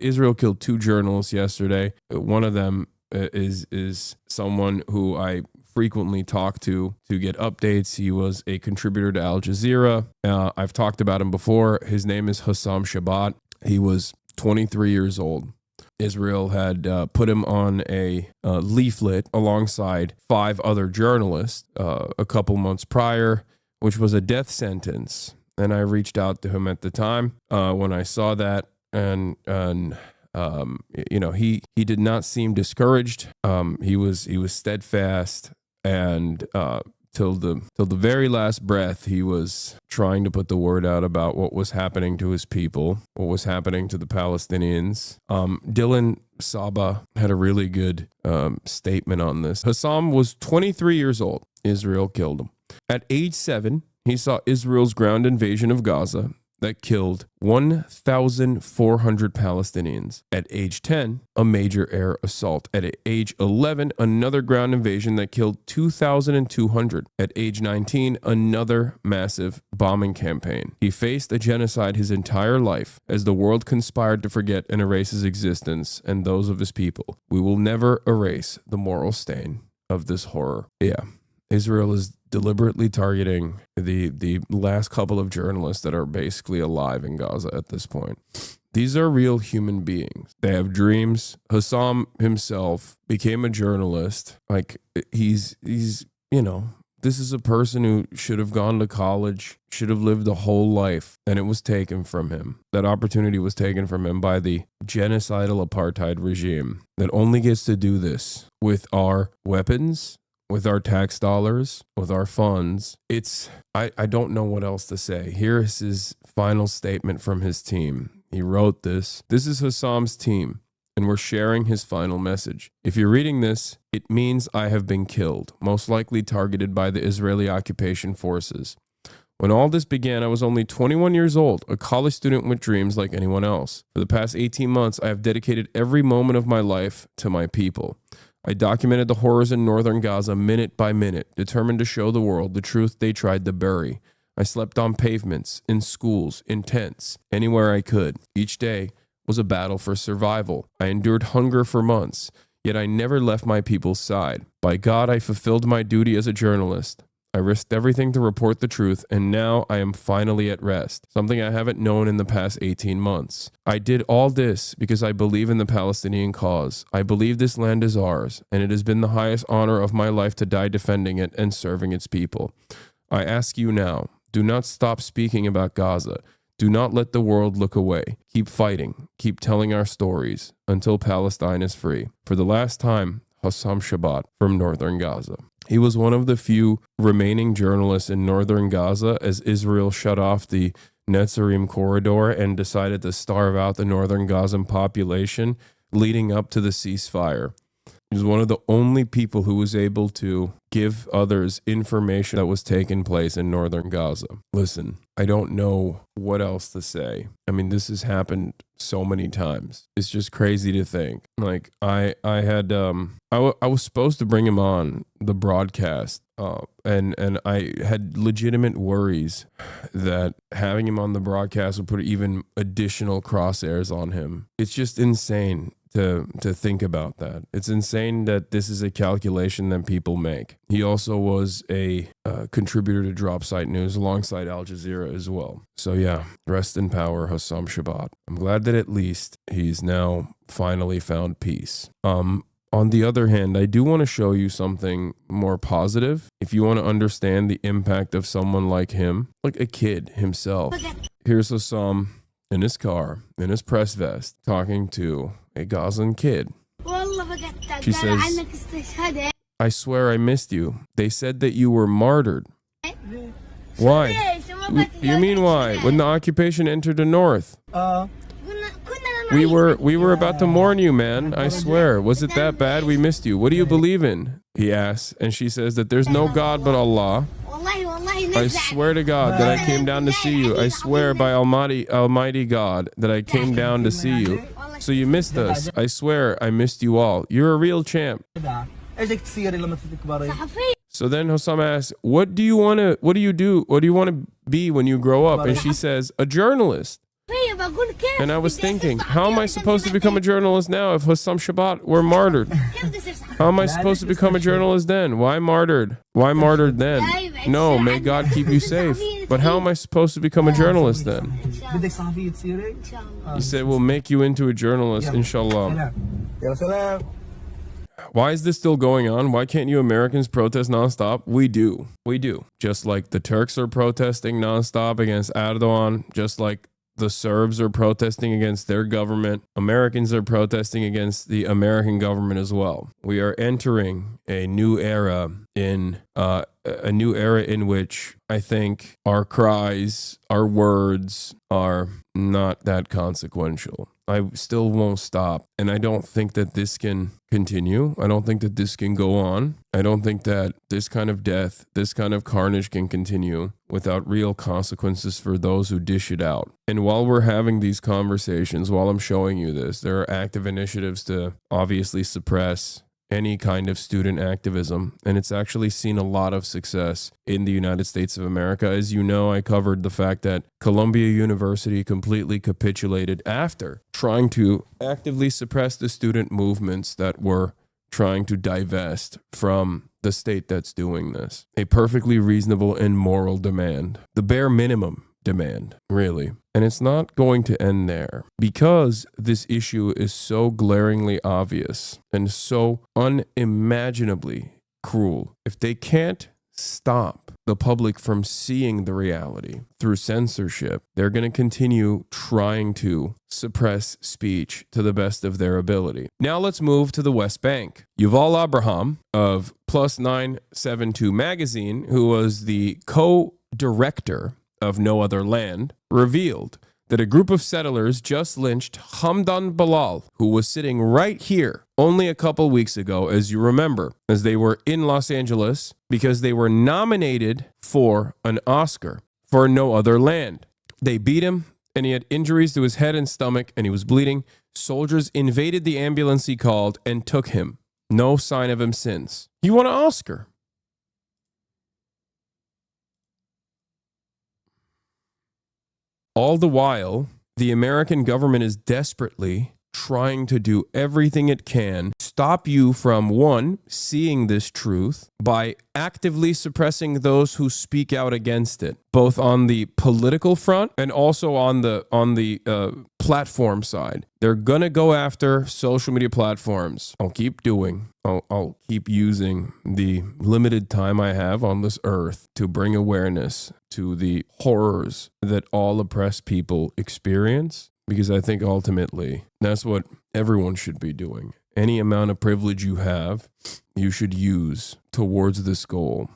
Israel killed 2 journalists yesterday. One of them is someone who I frequently talk to get updates. He was a contributor to Al Jazeera. I've talked about him before. His name is Hossam Shabat. He was 23 years old. Israel had put him on a leaflet alongside 5 other journalists a couple months prior, which was a death sentence. And I reached out to him at the time when I saw that, and you know, he did not seem discouraged. He was steadfast, and till the very last breath, he was trying to put the word out about what was happening to his people, what was happening to the Palestinians. Dylan Saba had a really good statement on this. Hossam was 23 years old. Israel killed him. At age 7, he saw Israel's ground invasion of Gaza that killed 1,400 Palestinians. At age 10, a major air assault. At age 11, another ground invasion that killed 2,200. At age 19, another massive bombing campaign. He faced a genocide his entire life as the world conspired to forget and erase his existence and those of his people. We will never erase the moral stain of this horror. Yeah, Israel is deliberately targeting the last couple of journalists that are basically alive in Gaza at this point. These are real human beings. They have dreams. Hossam himself became a journalist. Like, he's you know, this is a person who should have gone to college, should have lived a whole life, and it was taken from him. That opportunity was taken from him by the genocidal apartheid regime that only gets to do this with our weapons, with our tax dollars, with our funds. I don't know what else to say. Here is his final statement from his team. He wrote this. This is Hossam's team, and we're sharing his final message. If you're reading this, it means I have been killed, most likely targeted by the Israeli occupation forces. When all this began, I was only 21 years old, a college student with dreams like anyone else. For the past 18 months, I have dedicated every moment of my life to my people. I documented the horrors in northern Gaza minute by minute, determined to show the world the truth they tried to bury. I slept on pavements, in schools, in tents, anywhere I could. Each day was a battle for survival. I endured hunger for months, yet I never left my people's side. By God, I fulfilled my duty as a journalist. I risked everything to report the truth, and now I am finally at rest, something I haven't known in the past 18 months. I did all this because I believe in the Palestinian cause. I believe this land is ours, and it has been the highest honor of my life to die defending it and serving its people. I ask you now, do not stop speaking about Gaza. Do not let the world look away. Keep fighting. Keep telling our stories until Palestine is free. For the last time, Hossam Shabat from northern Gaza. He was one of the few remaining journalists in northern Gaza as Israel shut off the Netzarim corridor and decided to starve out the northern Gazan population leading up to the ceasefire. He was one of the only people who was able to give others information that was taking place in northern Gaza. Listen, I don't know what else to say. I mean, this has happened so many times. It's just crazy to think. Like, I was supposed to bring him on the broadcast, and I had legitimate worries that having him on the broadcast would put even additional crosshairs on him. It's just insane to think about that. It's insane that this is a calculation that people make. He also was a contributor to Drop Site News alongside Al Jazeera as well. So yeah, rest in power, Hossam Shabat. I'm glad that at least he's now finally found peace. On the other hand, I do want to show you something more positive. If you want to understand the impact of someone like him, like a kid himself. Here's Hossam in his car, in his press vest, talking to a Gazan kid. She says, I swear I missed you. They said that you were martyred. Why? You mean why? When the occupation entered the north. We were about to mourn you, man. I swear. Was it that bad? We missed you. What do you believe in? He asks, and she says that there's no God but Allah. I swear to God that I came down to see you. I swear by Almighty God that I came down to see you. So you missed us. I swear I missed you all. You're a real champ. So then Hossam asks, what do you want to be when you grow up? And she says, a journalist. And I was thinking, how am I supposed to become a journalist now if Hossam Shabat were martyred? How am I supposed to become a journalist then? Why martyred? Why martyred then? No, may God keep you safe. But how am I supposed to become a journalist then? He said, we'll make you into a journalist, inshallah. Why is this still going on? Why can't you Americans protest nonstop? We do. We do. Just like the Turks are protesting nonstop against Erdogan, just like the Serbs are protesting against their government, Americans are protesting against the American government as well. We are entering a new era in which I think our cries, our words are not that consequential. I still won't stop. And I don't think that this can continue. I don't think that this can go on. I don't think that this kind of death, this kind of carnage can continue without real consequences for those who dish it out. And while we're having these conversations, while I'm showing you this, there are active initiatives to obviously suppress any kind of student activism, and it's actually seen a lot of success in the United States of America. As you know, I covered the fact that Columbia University completely capitulated after trying to actively suppress the student movements that were trying to divest from the state that's doing this. A perfectly reasonable and moral demand. The bare minimum demand, really. And it's not going to end there because this issue is so glaringly obvious and so unimaginably cruel. If they can't stop the public from seeing the reality through censorship, they're going to continue trying to suppress speech to the best of their ability. Now let's move to the West Bank. Yuval Abraham of Plus 972 magazine, who was the co-director of No Other Land, revealed that a group of settlers just lynched Hamdan Bilal, who was sitting right here only a couple weeks ago, as you remember, as they were in Los Angeles because they were nominated for an Oscar for No Other Land. They beat him, and he had injuries to his head and stomach, and he was bleeding. Soldiers invaded the ambulance he called and took him. No sign of him since. He won an Oscar. All the while, the American government is desperately trying to do everything it can to stop you from, one, seeing this truth by actively suppressing those who speak out against it, both on the political front and also on the platform side. They're going to go after social media platforms. I'll keep using the limited time I have on this earth to bring awareness to the horrors that all oppressed people experience, because I think ultimately that's what everyone should be doing. Any amount of privilege you have, you should use towards this goal.